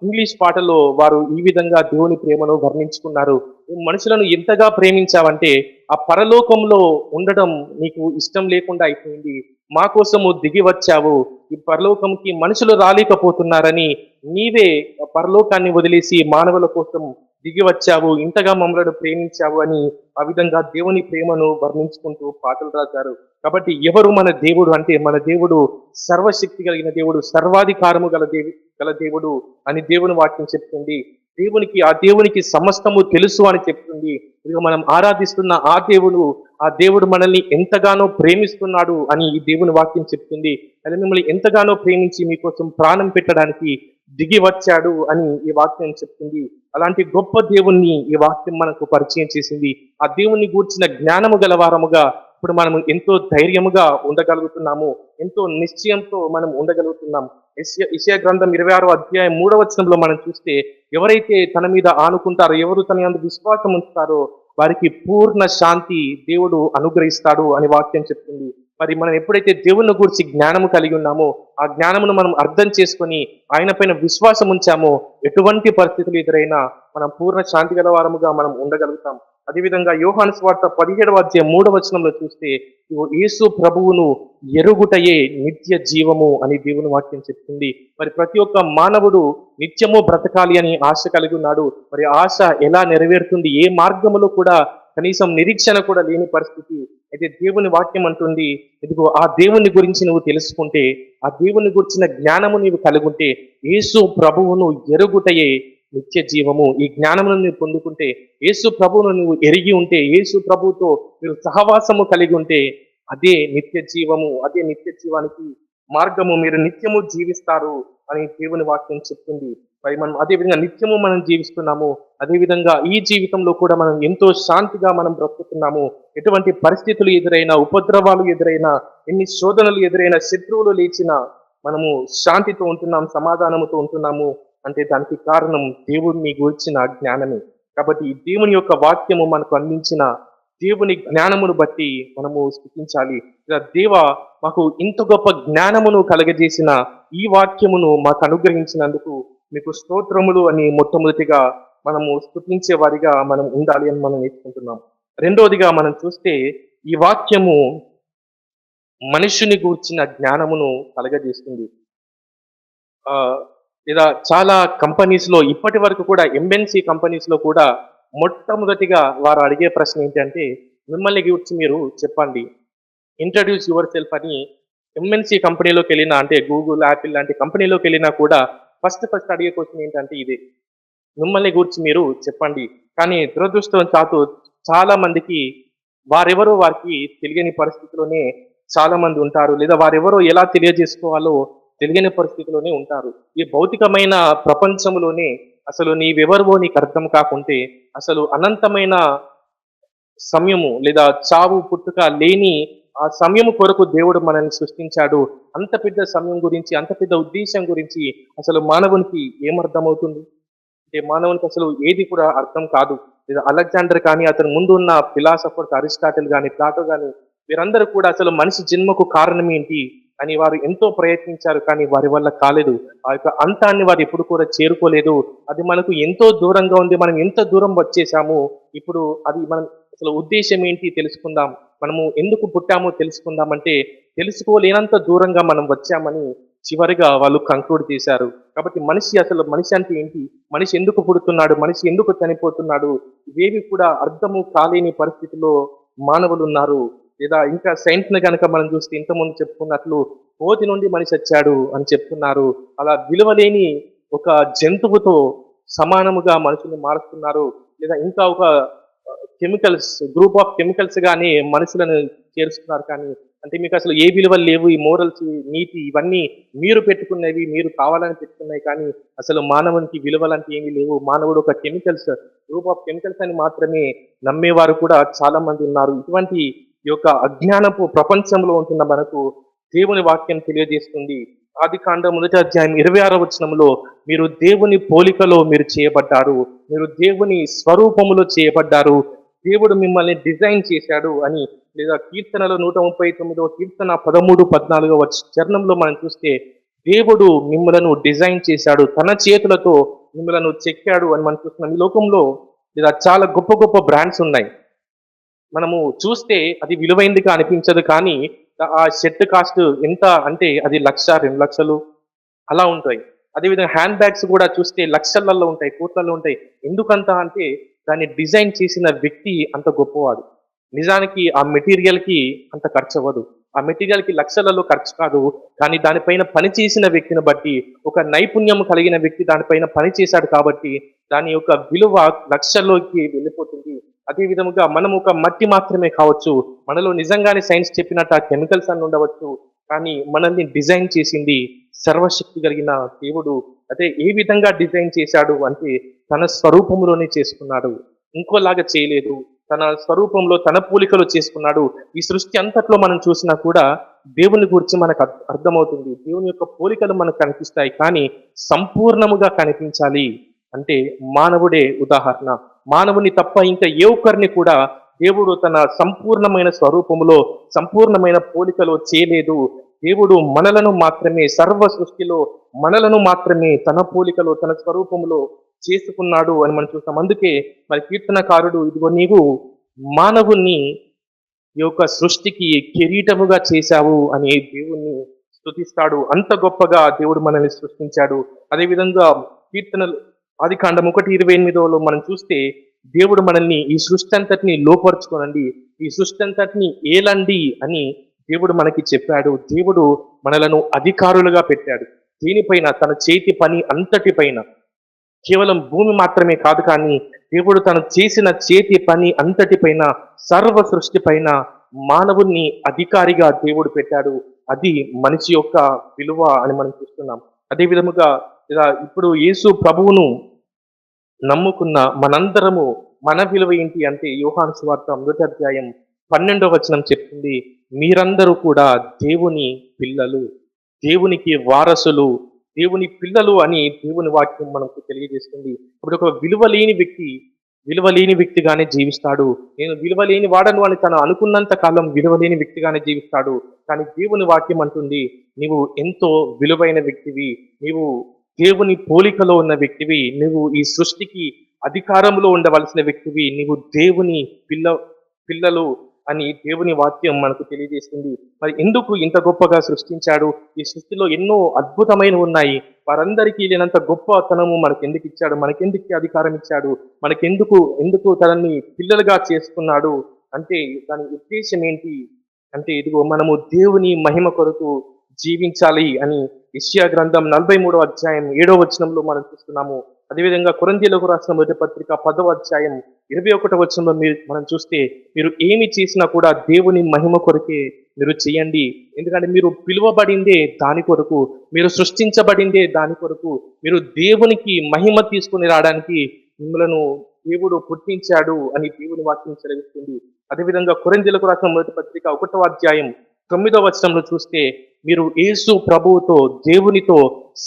ఇంగ్లీష్ పాటలో వారు ఈ విధంగా దేవుని ప్రేమను వర్ణించుకున్నారు. నువ్వు మనుషులను ఎంతగా ప్రేమించావంటే ఆ పరలోకంలో ఉండడం నీకు ఇష్టం లేకుండా అయిపోయింది. మా కోసము దిగి వచ్చావు. ఈ పరలోకంకి మనుషులు రాలేకపోతున్నారని నీవే పరలోకాన్ని వదిలేసి మానవుల కోసం దిగి వచ్చావు, ఇంతగా మమ్మలను ప్రేమించావు అని ఆ విధంగా దేవుని ప్రేమను వర్ణించుకుంటూ పాటలు రాశారు. కాబట్టి ఎవరు మన దేవుడు అంటే మన దేవుడు సర్వశక్తి కలిగిన దేవుడు, సర్వాధికారము గల దేవుడు అని దేవుని వాక్యం చెప్తుంది. ఆ దేవునికి సమస్తము తెలుసు అని చెప్తుంది. ఇదిగో మనం ఆరాధిస్తున్న ఆ దేవుడు మనల్ని ఎంతగానో ప్రేమిస్తున్నాడు అని ఈ దేవుని వాక్యం చెప్తుంది. అది మిమ్మల్ని ఎంతగానో ప్రేమించి మీకోసం ప్రాణం పెట్టడానికి దిగి వచ్చాడు అని ఈ వాక్యం చెప్తుంది. అలాంటి గొప్ప దేవుణ్ణి ఈ వాక్యం మనకు పరిచయం చేసింది. ఆ దేవుణ్ణి గూర్చిన జ్ఞానము గలవారముగా ఇప్పుడు మనం ఎంతో ధైర్యముగా ఉండగలుగుతున్నాము, ఎంతో నిశ్చయంతో మనం ఉండగలుగుతున్నాం. యెషయా గ్రంథం 26వ అధ్యాయం 3వ వచనంలో మనం చూస్తే ఎవరైతే తన మీద ఆనుకుంటారో, ఎవరు తన యందు విశ్వాసం ఉంచుతారో వారికి పూర్ణ శాంతి దేవుడు అనుగ్రహిస్తాడు అని వాక్యం చెప్తుంది. మరి మనం ఎప్పుడైతే దేవుని గురించి జ్ఞానము కలిగి ఉన్నామో ఆ జ్ఞానమును మనం అర్థం చేసుకొని ఆయన పైన విశ్వాసం ఉంచామో ఎటువంటి పరిస్థితులు ఎదురైనా మనం పూర్ణ శాంతి గల వారముగా మనం ఉండగలుగుతాం. అదేవిధంగా యోహాను సువార్త 17వ అధ్యాయం 3వ వచనంలో చూస్తే ఇగో యేసు ప్రభువును ఎరుగుటయే నిత్య జీవము అని దేవుని వాక్యం చెప్తుంది. మరి ప్రతి ఒక్క మానవుడు నిత్యము బ్రతకాలి అని ఆశ కలిగి ఉన్నాడు. మరి ఆశ ఎలా నెరవేరుతుంది? ఏ మార్గములో కూడా కనీసం నిరీక్షణ కూడా లేని పరిస్థితి. అయితే దేవుని వాక్యం అంటుంది, ఇదిగో ఆ దేవుని గురించి నువ్వు తెలుసుకుంటే, ఆ దేవుని గురించిన జ్ఞానము నీవు కలుగుంటే, యేసు ప్రభువును ఎరుగుటయే నిత్య జీవము. ఈ జ్ఞానమును నువ్వు పొందుకుంటే, యేసు ప్రభువును నువ్వు ఎరిగి ఉంటే, యేసు ప్రభువుతో మీరు సహవాసము కలిగి ఉంటే అదే నిత్య జీవము, అదే నిత్య జీవానికి మార్గము. మీరు నిత్యము జీవిస్తారు అని దేవుని వాక్యం చెప్తుంది. మరి మనం అదే విధంగా నిత్యము మనం జీవిస్తున్నాము. అదే విధంగా ఈ జీవితంలో కూడా మనం ఎంతో శాంతిగా మనం బ్రతుకుతున్నాము. ఎటువంటి పరిస్థితులు ఎదురైనా, ఉపద్రవాలు ఎదురైనా, ఎన్ని శోధనలు ఎదురైనా, శత్రువులు లేచినా మనము శాంతితో ఉంటున్నాం, సమాధానముతో ఉంటున్నాము అంటే దానికి కారణం దేవుడిని గూర్చిన జ్ఞానమే. కాబట్టి ఈ దేవుని యొక్క వాక్యము మనకు అందించిన దేవుని జ్ఞానమును బట్టి మనము స్తుతించాలి. ఇలా దేవ మాకు ఇంత గొప్ప జ్ఞానమును కలగజేసిన ఈ వాక్యమును మాకు అనుగ్రహించినందుకు మీకు స్తోత్రములు అని మొట్టమొదటిగా మనము స్తుతించే వారిగా మనం ఉండాలి అని మనం నేర్చుకుంటున్నాం. రెండవదిగా మనం చూస్తే ఈ వాక్యము మనుషుని గూర్చిన జ్ఞానమును కలగజేస్తుంది. ఆ లేదా చాలా కంపెనీస్ లో ఇప్పటి వరకు కూడా ఎంఎన్సి కంపెనీస్ లో కూడా మొట్టమొదటిగా వారు అడిగే ప్రశ్న ఏంటంటే మిమ్మల్ని గురించి మీరు చెప్పండి, ఇంట్రడ్యూస్ యువర్ సెల్ఫ్ అని. ఎంఎన్సి కంపెనీలోకి వెళ్ళినా అంటే గూగుల్, యాపిల్ లాంటి కంపెనీలోకి వెళ్ళినా కూడా ఫస్ట్ అడిగే క్వశ్చన్ ఏంటంటే ఇదే, మిమ్మల్ని గురించి మీరు చెప్పండి. కానీ దురదృష్టం చాలా మందికి వారెవరో వారికి తెలియని పరిస్థితిలోనే చాలా మంది ఉంటారు, లేదా వారెవరో ఎలా తెలియజేసుకోవాలో తెలియని పరిస్థితిలోనే ఉంటారు. ఈ భౌతికమైన ప్రపంచంలోనే అసలు నీవెవరివో నీకు అర్థం కాకుంటే, అసలు అనంతమైన సమయము లేదా చావు పుట్టుక లేని ఆ సమయము కొరకు దేవుడు మనల్ని సృష్టించాడు. అంత పెద్ద సమయం గురించి, అంత పెద్ద ఉద్దేశం గురించి అసలు మానవునికి ఏమర్థమవుతుంది అంటే మానవునికి అసలు ఏది కూడా అర్థం కాదు. లేదా అలెగ్జాండర్ కానీ, అతని ముందు ఉన్న ఫిలాసఫర్స్ అరిస్టాటిల్ కానీ, ప్లాటో కానీ, వీరందరూ కూడా అసలు మనిషి జన్మకు కారణం ఏంటి, అని వారు ఎంతో ప్రయత్నించారు, కానీ వారి వల్ల కాలేదు. ఆ యొక్క అంతాన్ని వారు ఎప్పుడు కూడా చేరుకోలేదు. అది మనకు ఎంతో దూరంగా ఉంది. మనం ఎంత దూరం వచ్చేసాము. ఇప్పుడు అది మనం అసలు ఉద్దేశ్యం ఏంటి తెలుసుకుందాం. మనము ఎందుకు పుట్టామో తెలుసుకుందాం అంటే, తెలుసుకోలేనంత దూరంగా మనం వచ్చామని చివరిగా వాళ్ళు కంక్లూడ్ చేశారు. కాబట్టి మనిషి అంటే ఏంటి? మనిషి ఎందుకు పుడుతున్నాడు? మనిషి ఎందుకు చనిపోతున్నాడు? ఇవేవి కూడా అర్థము కాలేని పరిస్థితిలో మానవులున్నారు. లేదా ఇంకా సైన్స్‌ని గనక మనం చూస్తే ఇంతకుముందు చెప్పుకున్నట్లు కోతి నుండి మనిషి వచ్చాడు అని చెప్తున్నారు. అలా విలువలేని ఒక జంతువుతో సమానముగా మనుషుల్ని మారుస్తున్నారు. లేదా ఇంకా ఒక గ్రూప్ ఆఫ్ కెమికల్స్ గాని మనుషులను చేరుస్తున్నారు. కానీ అంటే మీకు అసలు ఏ విలువలు లేవు. ఈ మోరల్స్, నీతి ఇవన్నీ మీరు పెట్టుకున్నవి, మీరు కావాలని పెట్టుకున్నవి, కానీ అసలు మానవునికి విలువలంటే ఏమీ లేవు. మానవుడు ఒక గ్రూప్ ఆఫ్ కెమికల్స్ అని మాత్రమే నమ్మేవారు కూడా చాలా మంది ఉన్నారు. ఇటువంటి ఈ యొక్క అజ్ఞానపు ప్రపంచంలో ఉంటున్న మనకు దేవుని వాక్యం తెలియజేస్తుంది. ఆదికాండం 1 అధ్యాయం 26వ వచనంలో, మీరు దేవుని పోలికలో మీరు చేయబడ్డారు, మీరు దేవుని స్వరూపములో చేయబడ్డారు, దేవుడు మిమ్మల్ని డిజైన్ చేశాడు అని. లేదా కీర్తనలో 139వ కీర్తన 13, 14వ చరణంలో మనం చూస్తే, దేవుడు మిమ్మలను డిజైన్ చేశాడు, తన చేతులతో మిమ్మలను చెక్కాడు అని మనం చూస్తున్నాం. ఈ లోకంలో లేదా చాలా గొప్ప గొప్ప బ్రాండ్స్ ఉన్నాయి. మనము చూస్తే అది విలువైందిగా అనిపించదు, కానీ ఆ షర్ట్ కాస్ట్ ఎంత అంటే అది 1,00,000, 2,00,000 అలా ఉంటాయి. అదేవిధంగా హ్యాండ్ బ్యాగ్స్ కూడా చూస్తే లక్షలలో ఉంటాయి, కోట్లలో ఉంటాయి. ఎందుకంత అంటే దాన్ని డిజైన్ చేసిన వ్యక్తి అంత గొప్పవాడు. నిజానికి ఆ మెటీరియల్‌కి అంత ఖర్చవ్వదు. ఆ మెటీరియల్‌కి లక్షలలో ఖర్చు కాదు. కానీ దానిపైన పని చేసిన వ్యక్తిని బట్టి, ఒక నైపుణ్యం కలిగిన వ్యక్తి దానిపైన పని చేశాడు కాబట్టి దాని యొక్క విలువ లక్షల్లోకి వెళ్ళిపోతుంది. అదే విధముగా మనం ఒక మట్టి మాత్రమే కావచ్చు. మనలో నిజంగానే సైన్స్ చెప్పినట్టు ఆ కెమికల్స్ అన్ని ఉండవచ్చు. కానీ మనల్ని డిజైన్ చేసింది సర్వశక్తి కలిగిన దేవుడు. అదే ఏ విధంగా డిజైన్ చేశాడు అంటే తన స్వరూపంలోనే చేసుకున్నాడు. ఇంకోలాగా చేయలేదు. తన స్వరూపంలో తన పోలికలో చేసుకున్నాడు. ఈ సృష్టి అంతట్లో మనం చూసినా కూడా దేవుని గురించి మనకు అర్థమవుతుంది. దేవుని యొక్క పోలికలు మనకు కనిపిస్తాయి. కానీ సంపూర్ణముగా కనిపించాలి అంటే మానవుడే ఉదాహరణ. మానవుని తప్ప ఇంకా ఏ ఒక్కరిని కూడా దేవుడు తన సంపూర్ణమైన స్వరూపములో, సంపూర్ణమైన పోలికలో చేయలేదు. దేవుడు మనలను మాత్రమే, సర్వ సృష్టిలో మనలను మాత్రమే తన పోలికలో, తన స్వరూపములో చేసుకున్నాడు అని మనం చూస్తాం. అందుకే మరి కీర్తనకారుడు, ఇదిగో నీవు మానవుణ్ణి ఈ యొక్క సృష్టికి కిరీటముగా చేశావు అని దేవుణ్ణి స్తుతిస్తాడు. అంత గొప్పగా దేవుడు మనల్ని సృష్టించాడు. అదేవిధంగా కీర్తనలు ఆదికాండం 1:28లో మనం చూస్తే, దేవుడు మనల్ని ఈ సృష్టి అంతటిని లోపరుచుకోనండి, ఈ సృష్టి అంతటిని ఏలండి అని దేవుడు మనకి చెప్పాడు. దేవుడు మనలను అధికారులుగా పెట్టాడు. దీనిపైన తన చేతి పని అంతటిపైన, కేవలం భూమి మాత్రమే కాదు, కానీ దేవుడు తను చేసిన చేతి పని అంతటిపైన, సర్వ సృష్టి పైన మానవుణ్ణి అధికారిగా దేవుడు పెట్టాడు. అది మనిషి యొక్క విలువ అని మనం చూస్తున్నాం. అదే విధముగా ఇలా ఇప్పుడు యేసు ప్రభువును నమ్ముకున్న మనందరము మన విలువ ఏంటి అంటే, యోహాను సువార్త 1 అధ్యాయం 12వ వచనం చెప్తుంది, మీరందరూ కూడా దేవుని పిల్లలు, దేవునికి వారసులు, దేవుని పిల్లలు అని దేవుని వాక్యం మనకు తెలియజేస్తుంది. ఇప్పుడు ఒక విలువలేని వ్యక్తిగానే జీవిస్తాడు. నేను విలువలేని వాడను అని తను అనుకున్నంత కాలం విలువలేని వ్యక్తిగానే జీవిస్తాడు. కానీ దేవుని వాక్యం అంటుంది, నీవు ఎంతో విలువైన వ్యక్తివి, నీవు దేవుని పోలికలో ఉన్న వ్యక్తివి, నువ్వు ఈ సృష్టికి అధికారంలో ఉండవలసిన వ్యక్తివి, నీవు దేవుని పిల్లలు అని దేవుని వాక్యం మనకు తెలియజేస్తుంది. మరి ఎందుకు ఇంత గొప్పగా సృష్టించాడు? ఈ సృష్టిలో ఎన్నో అద్భుతమైనవి ఉన్నాయి. వారందరికీ లేనంత గొప్పతనము మనకు ఎందుకు ఇచ్చాడు? మనకెందుకు అధికారం ఇచ్చాడు? ఎందుకు తనని పిల్లలుగా చేసుకున్నాడు అంటే దాని ఉద్దేశం ఏంటి అంటే, ఇదిగో మనము దేవుని మహిమ కొరకు జీవించాలి అని యెషయా గ్రంథం 43వ అధ్యాయం 7వ వచనంలో మనం చూస్తున్నాము. అదేవిధంగా కొరింథీయులకు రాసిన మొదటి పత్రిక 10వ అధ్యాయం 21వ వచనంలో మనం చూస్తే, మీరు ఏమి చేసినా కూడా దేవుని మహిమ కొరకే మీరు చేయండి. ఎందుకంటే మీరు పిలువబడిందే దాని కొరకు, మీరు సృష్టించబడిందే దాని కొరకు, మీరు దేవునికి మహిమ తీసుకుని రావడానికి మిమ్మలను దేవుడు పుట్టించాడు అని దేవుని వాక్యం సెలవిస్తుంది. అదేవిధంగా కొరింథీయులకు రాసిన మొదటి పత్రిక 1వ అధ్యాయం 9వ వచనంలో చూస్తే, మీరు యేసు ప్రభువుతో, దేవునితో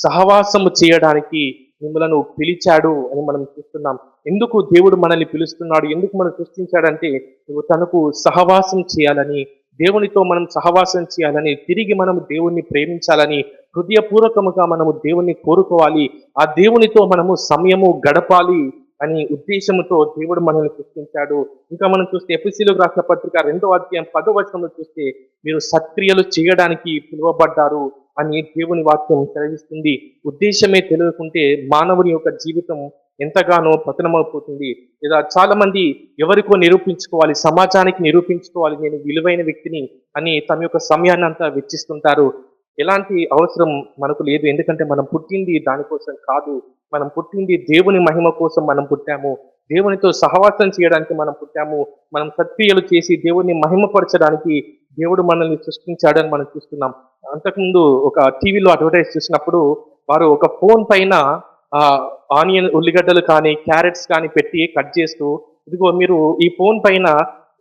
సహవాసము చేయడానికి మిమ్మలను పిలిచాడు అని మనం చూస్తున్నాం. ఎందుకు దేవుడు మనల్ని పిలుస్తున్నాడు, ఎందుకు మనం సృష్టించాడంటే, నువ్వు తనకు సహవాసం చేయాలని, దేవునితో మనం సహవాసం చేయాలని, తిరిగి మనం దేవుణ్ణి ప్రేమించాలని, హృదయపూర్వకముగా మనము దేవుణ్ణి కోరుకోవాలి. ఆ దేవునితో మనము సమయము గడపాలి అని ఉద్దేశముతో దేవుడు మనల్ని సృష్టించాడు. ఇంకా మనం చూస్తే ఎఫెసీయులకు రాసిన పత్రిక 2వ అధ్యాయం 10వ వచనంలో చూస్తే మీరు సత్క్రియలు చేయడానికి పిలువబడ్డారు అని దేవుని వాక్యం సెలవిస్తుంది. ఉద్దేశమే తెలియకుంటే మానవుని యొక్క జీవితం ఎంతగానో పతనమైపోతుంది. లేదా చాలా మంది ఎవరికో నిరూపించుకోవాలి, సమాజానికి నిరూపించుకోవాలి, నేను విలువైన వ్యక్తిని అని తమ యొక్క సమయాన్ని అంతా వెచ్చిస్తుంటారు. ఎలాంటి అవసరం మనకు లేదు. ఎందుకంటే మనం పుట్టింది దానికోసం కాదు. మనం పుట్టింది దేవుని మహిమ కోసం మనం పుట్టాము. దేవునితో సహవాసం చేయడానికి మనం పుట్టాము. మనం సత్క్రియలు చేసి దేవుణ్ణి మహిమపరచడానికి దేవుడు మనల్ని సృష్టించాడని మనం చూస్తున్నాం. అంతకుముందు ఒక టీవీలో అడ్వర్టైజ్ చూసినప్పుడు వారు ఒక ఫోన్ పైన ఆ ఆనియన్ ఉల్లిగడ్డలు కానీ, క్యారెట్స్ కానీ పెట్టి కట్ చేస్తూ, ఇదిగో మీరు ఈ ఫోన్ పైన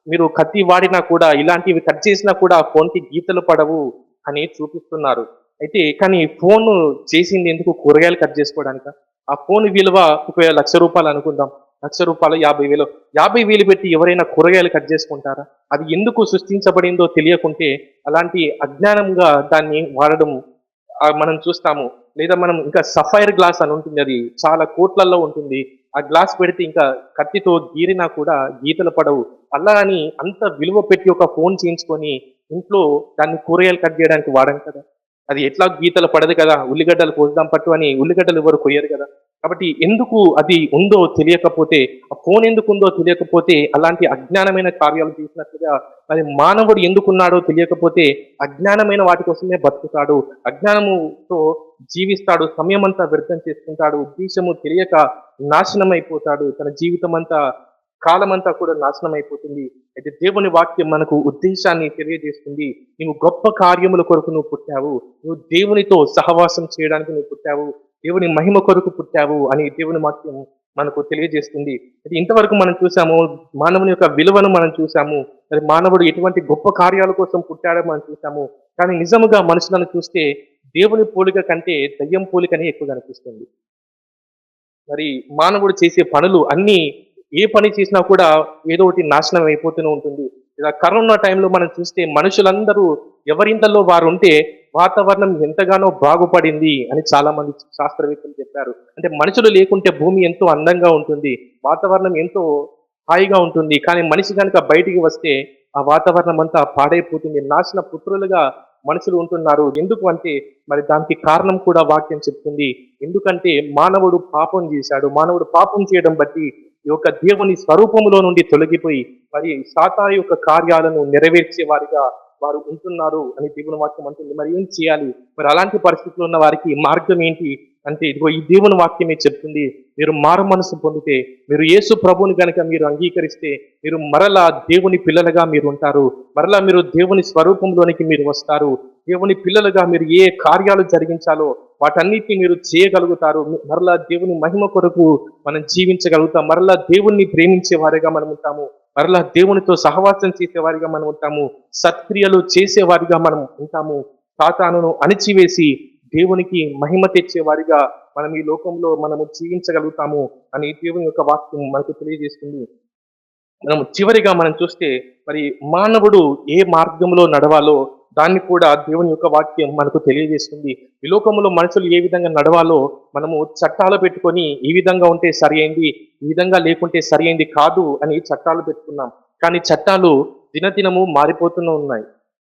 మీరు కత్తి వాడినా కూడా, ఇలాంటివి కట్ చేసినా కూడా ఆ ఫోన్‌కి గీతలు పడవు అని చూపిస్తున్నారు. అయితే కానీ ఫోను చేసింది ఎందుకు? కూరగాయలు కట్ చేసుకోవడానికా? ఆ ఫోన్ విలువ ఒకవేళ రూ. 1,00,000 అనుకుందాం. రూ. 1,00,000 50,000 50,000 పెట్టి ఎవరైనా కూరగాయలు కట్ చేసుకుంటారా? అది ఎందుకు సృష్టించబడిందో తెలియకుంటే అలాంటి అజ్ఞానంగా దాన్ని వాడడం మనం చూస్తాము. లేదా మనం ఇంకా సఫైర్ గ్లాస్ అని ఉంటుంది. అది చాలా కోట్లల్లో ఉంటుంది. ఆ గ్లాస్ పెడితే ఇంకా కత్తితో గీరినా కూడా గీతలు పడవు. అలా అని అంత విలువ పెట్టి ఒక ఫోన్ చేయించుకొని ఇంట్లో దాన్ని కూరగాయలు కట్ చేయడానికి వాడం కదా! అది ఎట్లా గీతలు పడదు కదా! ఉల్లిగడ్డలు కోద్దాం పట్టు అని ఉల్లిగడ్డలు ఎవరు కొయ్యరు కదా! కాబట్టి ఎందుకు అది ఉందో తెలియకపోతే, ఆ ఫోన్ ఎందుకుందో తెలియకపోతే, అలాంటి అజ్ఞానమైన కార్యాలు చేసినట్లుగా మరి మానవుడు ఎందుకున్నాడో తెలియకపోతే, అజ్ఞానమైన వాటి కోసమే బతుకుతాడు. అజ్ఞానముతో జీవిస్తాడు. సమయమంతా వ్యర్థం చేసుకుంటాడు. ఉద్దేశము తెలియక నాశనం అయిపోతాడు. తన జీవితమంతా కాలమంతా కూడా నాశనం అయిపోతుంది. అయితే దేవుని వాక్యం మనకు ఉద్దేశాన్ని తెలియజేస్తుంది. నీవు గొప్ప కార్యముల కొరకు నువ్వు పుట్టావు. నువ్వు దేవునితో సహవాసం చేయడానికి నువ్వు పుట్టావు. దేవుని మహిమ కొరకు పుట్టావు అని దేవుని వాక్యం మనకు తెలియజేస్తుంది. అయితే ఇంతవరకు మనం చూసాము మానవుని యొక్క విలువను మనం చూసాము. మరి మానవుడు ఎటువంటి గొప్ప కార్యాల కోసం పుట్టాడో మనం చూసాము. కానీ నిజముగా మనుషులను చూస్తే దేవుని పోలిక కంటే దయ్యం పోలికనే ఎక్కువ కనిపిస్తుంది. మరి మానవుడు చేసే పనులు అన్నీ ఏ పని చేసినా కూడా ఏదో ఒకటి నాశనం అయిపోతూనే ఉంటుంది. ఇలా కరోనా టైంలో మనం చూస్తే మనుషులందరూ ఎవరింతలో వారు ఉంటే వాతావరణం ఎంతగానో బాగుపడింది అని చాలా మంది శాస్త్రవేత్తలు చెప్పారు. అంటే మనుషులు లేకుంటే భూమి ఎంతో అందంగా ఉంటుంది. వాతావరణం ఎంతో హాయిగా ఉంటుంది. కానీ మనిషి కనుక బయటికి వస్తే ఆ వాతావరణం అంతా పాడైపోతుంది. నాశన పుత్రులుగా మనుషులు ఉంటున్నారు. ఎందుకు అంటే మరి దానికి కారణం కూడా వాక్యం చెప్తుంది. ఎందుకంటే మానవుడు పాపం చేశాడు. మానవుడు పాపం చేయడం బట్టి ఈ యొక్క దేవుని స్వరూపములో నుండి తొలగిపోయి మరి సాతాను యొక్క కార్యాలను నెరవేర్చే వారిగా వారు ఉంటున్నారు అని దేవుని వాక్యం అంటుంది. మరి ఏం చేయాలి? మరి అలాంటి పరిస్థితుల్లో ఉన్న వారికి మార్గం ఏంటి అంటే ఇదిగో ఈ దేవుని వాక్యమే చెప్తుంది. మీరు మారు మనసు పొందితే, మీరు యేసు ప్రభువుని గనుక మీరు అంగీకరిస్తే, మీరు మరలా దేవుని పిల్లలుగా మీరు ఉంటారు. మరలా మీరు దేవుని స్వరూపంలోనికి మీరు వస్తారు. దేవుని పిల్లలుగా మీరు ఏ కార్యాలు జరిగించాలో వాటన్నిటిని మీరు చేయగలుగుతారు. మరలా దేవుని మహిమ కొరకు మనం జీవించగలుగుతాం. మరలా దేవుణ్ణి ప్రేమించే వారిగా మనం ఉంటాము. మరలా దేవునితో సహవాసం చేసేవారిగా మనం ఉంటాము. సత్క్రియలు చేసేవారిగా మనం ఉంటాము. సాతానును అణిచివేసి దేవునికి మహిమ తెచ్చేవారిగా మనం ఈ లోకంలో మనము జీవించగలుగుతాము అని దేవుని యొక్క వాక్యం మనకు తెలియజేస్తుంది. మనం చివరిగా మనం చూస్తే మరి మానవుడు ఏ మార్గంలో నడవాలో దాన్ని కూడా దేవుని యొక్క వాక్యం మనకు తెలియజేస్తుంది. ఈ లోకంలో మనుషులు ఏ విధంగా నడవాలో మనము చట్టాలు పెట్టుకొని ఈ విధంగా ఉంటే సరి అయింది, ఈ విధంగా లేకుంటే సరి అయింది కాదు అని చట్టాలు పెట్టుకున్నాం. కానీ చట్టాలు దినదినము మారిపోతూనే ఉన్నాయి.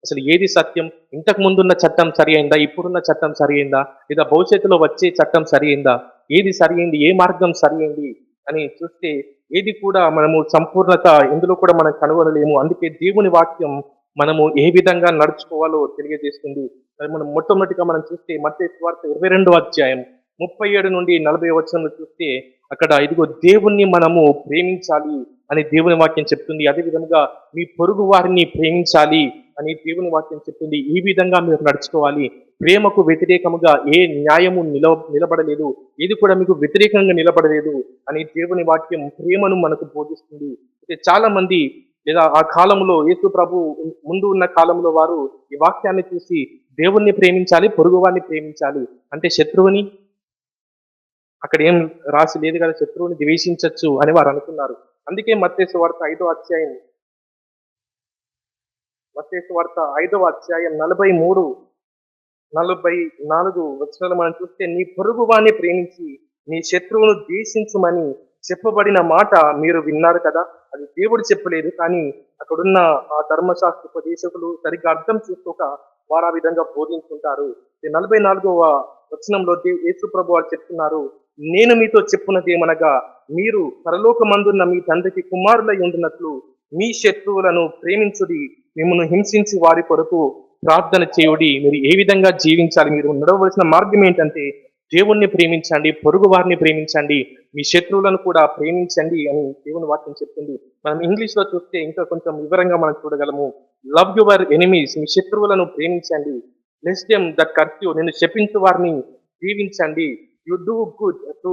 అసలు ఏది సత్యం? ఇంతకు ముందున్న చట్టం సరి అయిందా? ఇప్పుడున్న చట్టం సరి అయిందా? లేదా భవిష్యత్తులో వచ్చే చట్టం సరి అయిందా? ఏది సరి అయింది? ఏ మార్గం సరి అయింది అని చూస్తే ఏది కూడా మనము సంపూర్ణత ఇందులో కూడా మనం కనుగొనలేము. అందుకే దేవుని వాక్యం మనము ఏ విధంగా నడుచుకోవాలో తెలియజేస్తుంది. మరి మనం మొట్టమొదటిగా మనం చూస్తే మత్తయి సువార్త 22వ అధ్యాయం 37 నుండి 40 వచనంలో చూస్తే అక్కడ ఇదిగో దేవుణ్ణి మనము ప్రేమించాలి అని దేవుని వాక్యం చెప్తుంది. అదే విధంగా మీ పొరుగు వారిని ప్రేమించాలి అని దేవుని వాక్యం చెప్తుంది. ఈ విధంగా మీరు నడుచుకోవాలి. ప్రేమకు వ్యతిరేకముగా ఏ న్యాయము నిలబడలేదు. ఏది కూడా మీకు వ్యతిరేకంగా నిలబడలేదు అని దేవుని వాక్యం ప్రేమను మనకు బోధిస్తుంది. అయితే చాలా మంది లేదా ఆ కాలంలో యేసు ప్రభు ముందు ఉన్న కాలంలో వారు ఈ వాక్యాన్ని చూసి దేవుణ్ణి ప్రేమించాలి, పొరుగు వారిని ప్రేమించాలి. అంటే శత్రువుని అక్కడ ఏం రాసి లేదు కదా, శత్రువుని ద్వేషించొచ్చు అని వారు అనుకున్నారు. అందుకే మత్తయి సువార్త 5వ అధ్యాయం మత్తయి సువార్త 5వ అధ్యాయం 43, 44 వచనాలు మనం చూస్తే, నీ పొరుగు వాణ్ణి ప్రేమించి నీ శత్రువును ద్వేషించుమని చెప్పబడిన మాట మీరు విన్నారు కదా. అది దేవుడు చెప్పలేదు, కానీ అక్కడున్న ఆ ధర్మశాస్త్ర ఉపదేశకులు సరిగ్గా అర్థం చేసుకోక వారు ఆ విధంగా బోధించుంటారు. 44వ వచనంలో యేసు ప్రభు వారు చెప్తున్నారు, నేను మీతో చెప్పున్నదేమనగా, మీరు పరలోకమందున్న మీ తండ్రికి కుమారులై ఉండినట్లు మీ శత్రువులను ప్రేమించుడి, మిమ్మల్ని హింసించి వారి కొరకు ప్రార్థన చేయుడి. మీరు ఏ విధంగా జీవించాలి, మీరు నడవలసిన మార్గం ఏంటంటే దేవుణ్ణి ప్రేమించండి, పొరుగు వారిని ప్రేమించండి, మీ శత్రువులను కూడా ప్రేమించండి అని దేవుని వాక్యం చెప్తుంది. మనం ఇంగ్లీష్ లో చూస్తే ఇంకా కొంచెం వివరంగా మనం చూడగలము. లవ్ యువర్ ఎనిమీస్, మీ శత్రువులను ప్రేమించండి. Bless them that curse you, నిన్ను శపించు వారిని దీవించండి. You do good to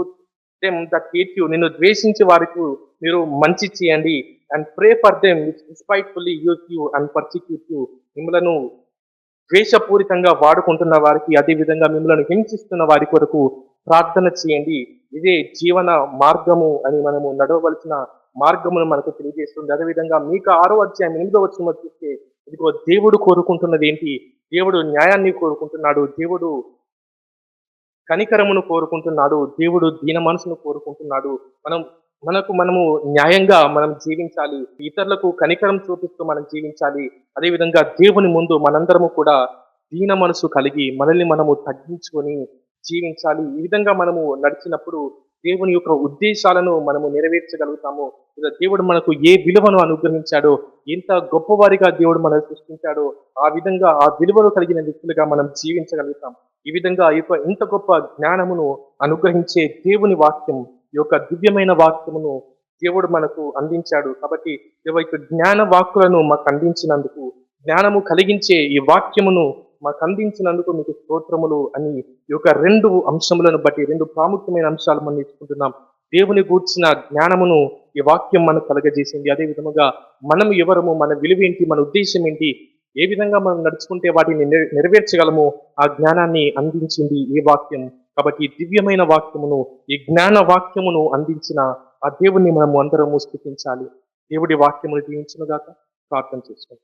them that hate you, నిన్ను ద్వేషించే వారికి మీరు మంచి చేయండి. And pray for them which despitefully use you and persecute you, మిమ్మలను ద్వేషపూరితంగా వాడుకుంటున్న వారికి, అదే విధంగా మిమ్మల్ని హింసిస్తున్న వారి కొరకు ప్రార్థన చేయండి. ఇదే జీవన మార్గము అని మనము నడవవలసిన మార్గమును మనకు తెలియజేస్తుంది. అదేవిధంగా మీకు 6వ అధ్యాయం 8వ వచనంలో చూస్తే, ఇదిగో దేవుడు కోరుకుంటున్నది ఏంటి? దేవుడు న్యాయాన్ని కోరుకుంటున్నాడు, దేవుడు కనికరమును కోరుకుంటున్నాడు, దేవుడు దీన మనసును కోరుకుంటున్నాడు. మనము న్యాయంగా మనం జీవించాలి, ఇతరులకు కనికరం చూపిస్తూ మనం జీవించాలి. అదేవిధంగా దేవుని ముందు మనందరము కూడా దీన మనసు కలిగి మనల్ని మనము తగ్గించుకొని జీవించాలి. ఈ విధంగా మనము నడిచినప్పుడు దేవుని యొక్క ఉద్దేశాలను మనము నెరవేర్చగలుగుతాము. దేవుడు మనకు ఏ విలువను అనుగ్రహించాడో, ఎంత గొప్పవారిగా దేవుడు మనల్ని సృష్టించాడో, ఆ విధంగా ఆ విలువలు కలిగిన వ్యక్తులుగా మనం జీవించగలుగుతాం. ఈ విధంగా ఇంత గొప్ప జ్ఞానమును అనుగ్రహించే దేవుని వాక్యం, ఈ యొక్క దివ్యమైన వాక్యమును దేవుడు మనకు అందించాడు. కాబట్టి ఈ యొక్క జ్ఞాన వాక్కులను మాకు అందించినందుకు, జ్ఞానము కలిగించే ఈ వాక్యమును మాకు అందించినందుకు మీకు స్తోత్రములు అని ఈ యొక్క 2 అంశములను బట్టి 2 ప్రాముఖ్యమైన అంశాలు మనం నేర్చుకుంటున్నాం. దేవుని గూర్చిన జ్ఞానమును ఈ వాక్యం మనకు కలగజేసింది. అదే విధముగా మనం ఎవరము, మన విలువేంటి, మన ఉద్దేశం ఏంటి, ఏ విధంగా మనం నడుచుకుంటే వాటిని నెరవేర్చగలమో ఆ జ్ఞానాన్ని అందించింది ఈ వాక్యం. కాబట్టి ఈ దివ్యమైన వాక్యమును, ఈ జ్ఞాన వాక్యమును అందించిన ఆ దేవుణ్ణి మనము అందరము స్తుతించాలి. దేవుడి వాక్యమును దీవించునుగాక. ప్రార్థన చేసుకోండి.